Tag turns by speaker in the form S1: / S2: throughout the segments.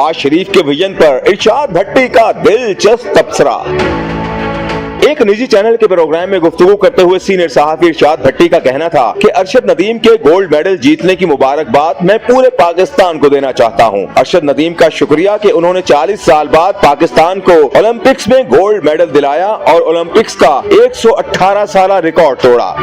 S1: शहबाज शरीफ के विजन पर इरशाद भट्टी का दिलचस्प तबसरा। एक निजी चैनल के प्रोग्राम में गुफ्तगू करते हुए सीनियर सहाफी इरशाद भट्टी का कहना था कि अरशद नदीम के गोल्ड मेडल जीतने की मुबारकबाद मैं पूरे पाकिस्तान को देना चाहता हूं। अरशद नदीम का शुक्रिया कि उन्होंने 40 साल बाद पाकिस्तान को ओलंपिक्स में गोल्ड मेडल दिलाया और ओलंपिक्स का 118 साल रिकॉर्ड तोड़ा।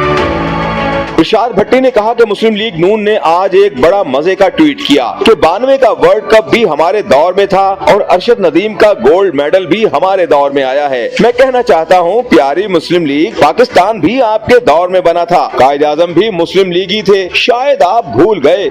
S1: इरशाद भट्टी ने कहा कि मुस्लिम लीग नून ने आज एक बड़ा मजे का ट्वीट किया कि 92 का वर्ल्ड कप भी हमारे दौर में था और अरशद नदीम का गोल्ड मेडल भी हमारे दौर में आया है। मैं कहना चाहता हूँ, प्यारी मुस्लिम लीग, पाकिस्तान भी आपके दौर में बना था, कायद आजम भी मुस्लिम लीग ही थे, शायद आप भूल गए।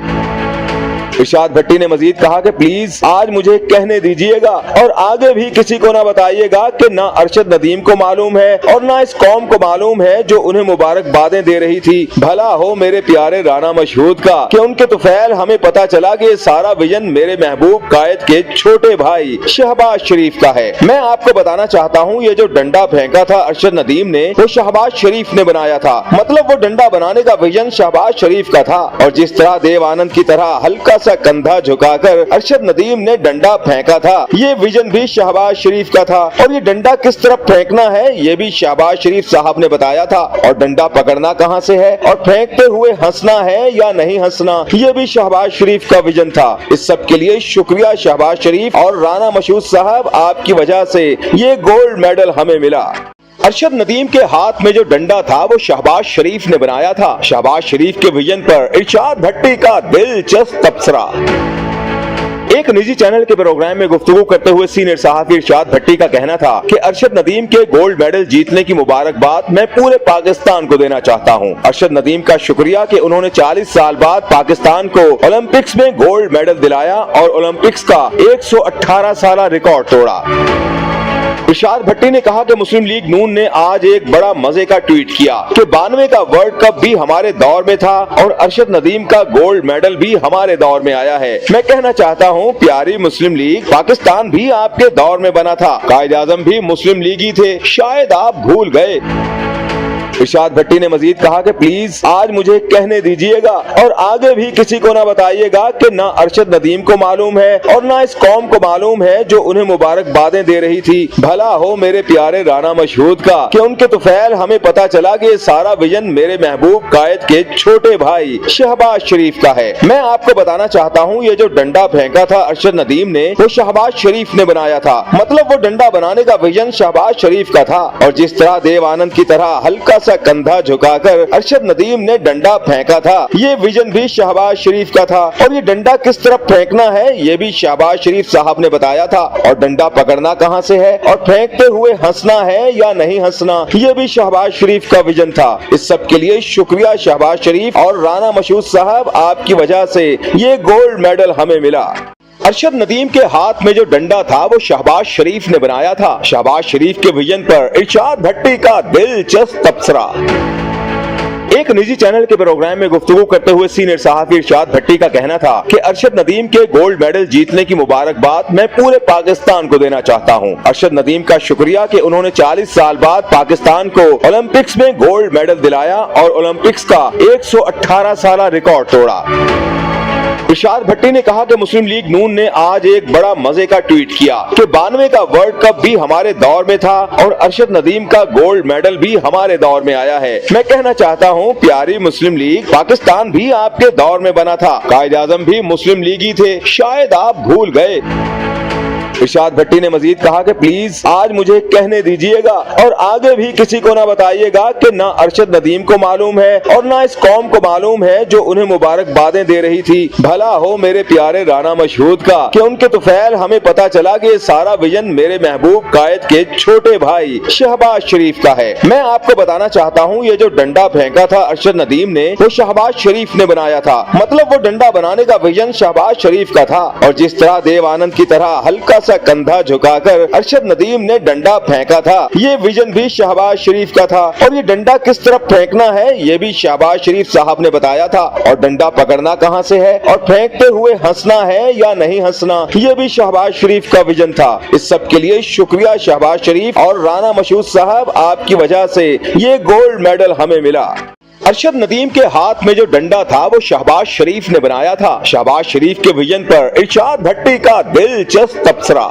S1: इरशाद भट्टी ने मजीद कहा कि प्लीज आज मुझे कहने दीजिएगा और आगे भी किसी को ना बताइएगा कि ना अरशद नदीम को मालूम है और ना इस कौम को मालूम है जो उन्हें मुबारकबादें दे रही थी। भला हो मेरे प्यारे राना मशहूद का कि उनके तुफैल हमें पता चला कि सारा विजन मेरे महबूब कायद के छोटे भाई शहबाज शरीफ का है। मैं आपको बताना चाहता हूँ, ये जो डंडा फेंका था अरशद नदीम ने, वो शहबाज शरीफ ने बनाया था। मतलब वो डंडा बनाने का विजन शहबाज शरीफ का था और जिस तरह देव आनंद की तरह हल्का सा कंधा झुकाकर अरशद नदीम ने डंडा फेंका था, ये विजन भी शहबाज शरीफ का था। और ये डंडा किस तरफ फेंकना है ये भी शहबाज शरीफ साहब ने बताया था। और डंडा पकड़ना कहां से है और फेंकते हुए हंसना है या नहीं हंसना, ये भी शहबाज शरीफ का विजन था। इस सब के लिए शुक्रिया शहबाज शरीफ और राना मशहूद साहब, आपकी वजह से ये गोल्ड मेडल हमें मिला। अरशद नदीम के हाथ में जो डंडा था वो शहबाज शरीफ ने बनाया था। शहबाज शरीफ के विजन पर इरशाद भट्टी का दिलचस्प तबसरा। एक निजी चैनल के प्रोग्राम में गुफ्तगू करते हुए सीनियर सहाफी इरशाद भट्टी का कहना था कि अरशद नदीम के गोल्ड मेडल जीतने की मुबारकबाद मैं पूरे पाकिस्तान को देना चाहता हूं। अरशद नदीम का शुक्रिया कि उन्होंने 40 साल बाद पाकिस्तान को ओलंपिक्स में गोल्ड मेडल दिलाया और ओलंपिक्स का 118 साल रिकॉर्ड तोड़ा। इरशाद भट्टी ने कहा कि मुस्लिम लीग नून ने आज एक बड़ा मजे का ट्वीट किया कि 92 का वर्ल्ड कप भी हमारे दौर में था और अरशद नदीम का गोल्ड मेडल भी हमारे दौर में आया है। मैं कहना चाहता हूँ, प्यारी मुस्लिम लीग, पाकिस्तान भी आपके दौर में बना था, कायद आजम भी मुस्लिम लीग ही थे, शायद आप भूल गए। इरशाद भट्टी ने मजीद कहा कि प्लीज आज मुझे कहने दीजिएगा और आगे भी किसी को ना बताइएगा कि ना अरशद नदीम को मालूम है और ना इस कौम को मालूम है जो उन्हें मुबारकबादें दे रही थी। भला हो मेरे प्यारे राना मशहूद का कि उनके तुफैल हमें पता चला कि सारा विजन मेरे महबूब कायद के छोटे भाई शहबाज शरीफ का है। मैं आपको बताना चाहता हूँ, ये जो डंडा फेंका था अरशद नदीम ने, वो शहबाज शरीफ ने बनाया था। मतलब वो डंडा बनाने का विजन शहबाज शरीफ का था और जिस तरह देव आनंद की तरह हल्का कंधा झुकाकर अरशद नदीम ने डंडा फेंका था, ये विजन भी शहबाज शरीफ का था। और ये डंडा किस तरफ फेंकना है ये भी शहबाज शरीफ साहब ने बताया था। और डंडा पकड़ना कहां से है और फेंकते हुए हंसना है या नहीं हंसना, ये भी शहबाज शरीफ का विजन था। इस सब के लिए शुक्रिया शहबाज शरीफ और राना मशहूद साहब, आपकी वजह से ये गोल्ड मेडल हमें मिला। अरशद नदीम के हाथ में जो डंडा था वो शहबाज शरीफ ने बनाया था। शहबाज शरीफ के विजन पर इरशाद भट्टी का दिलचस्प तबसरा। एक निजी चैनल के प्रोग्राम में गुफ्तगू करते हुए सीनियर सहाफी इरशाद भट्टी का कहना था कि अरशद नदीम के गोल्ड मेडल जीतने की मुबारकबाद मैं पूरे पाकिस्तान को देना चाहता हूं। अरशद नदीम का शुक्रिया कि उन्होंने 40 साल बाद पाकिस्तान को ओलंपिक्स में गोल्ड मेडल दिलाया और ओलंपिक्स का 118 साल रिकॉर्ड तोड़ा। इरशाद भट्टी ने कहा कि मुस्लिम लीग नून ने आज एक बड़ा मजे का ट्वीट किया कि 92 का वर्ल्ड कप भी हमारे दौर में था और अरशद नदीम का गोल्ड मेडल भी हमारे दौर में आया है। मैं कहना चाहता हूँ, प्यारी मुस्लिम लीग, पाकिस्तान भी आपके दौर में बना था, कायद आजम भी मुस्लिम लीग ही थे, शायद आप भूल गए। इरशाद भट्टी ने मजीद कहा कि प्लीज आज मुझे कहने दीजिएगा और आगे भी किसी को ना बताइएगा कि ना अरशद नदीम को मालूम है और ना इस कौम को मालूम है जो उन्हें मुबारकबादें दे रही थी। भला हो मेरे प्यारे राना मशहूद का कि उनके तुफैल हमें पता चला कि सारा विजन मेरे महबूब कायद के छोटे भाई शहबाज शरीफ का है। मैं आपको बताना चाहता हूँ, ये जो डंडा फेंका था अरशद नदीम ने, वो शहबाज शरीफ ने बनाया था। मतलब वो डंडा बनाने का विजन शहबाज शरीफ का था और जिस तरह देव आनंद की तरह हल्का कंधा झुकाकर अरशद नदीम ने डंडा फेंका था, ये विजन भी शहबाज शरीफ का था। और ये डंडा किस तरफ फेंकना है ये भी शहबाज शरीफ साहब ने बताया था। और डंडा पकड़ना कहां से है और फेंकते हुए हंसना है या नहीं हंसना, ये भी शहबाज शरीफ का विजन था। इस सब के लिए शुक्रिया शहबाज शरीफ और राना मशहूद साहब, आपकी वजह से ये गोल्ड मेडल हमें मिला। ارشد ندیم کے ہاتھ میں جو ڈنڈا تھا وہ شہباز شریف نے بنایا تھا. شہباز شریف کے ویژن پر ارشاد بھٹی کا دلچسپ تبصرہ.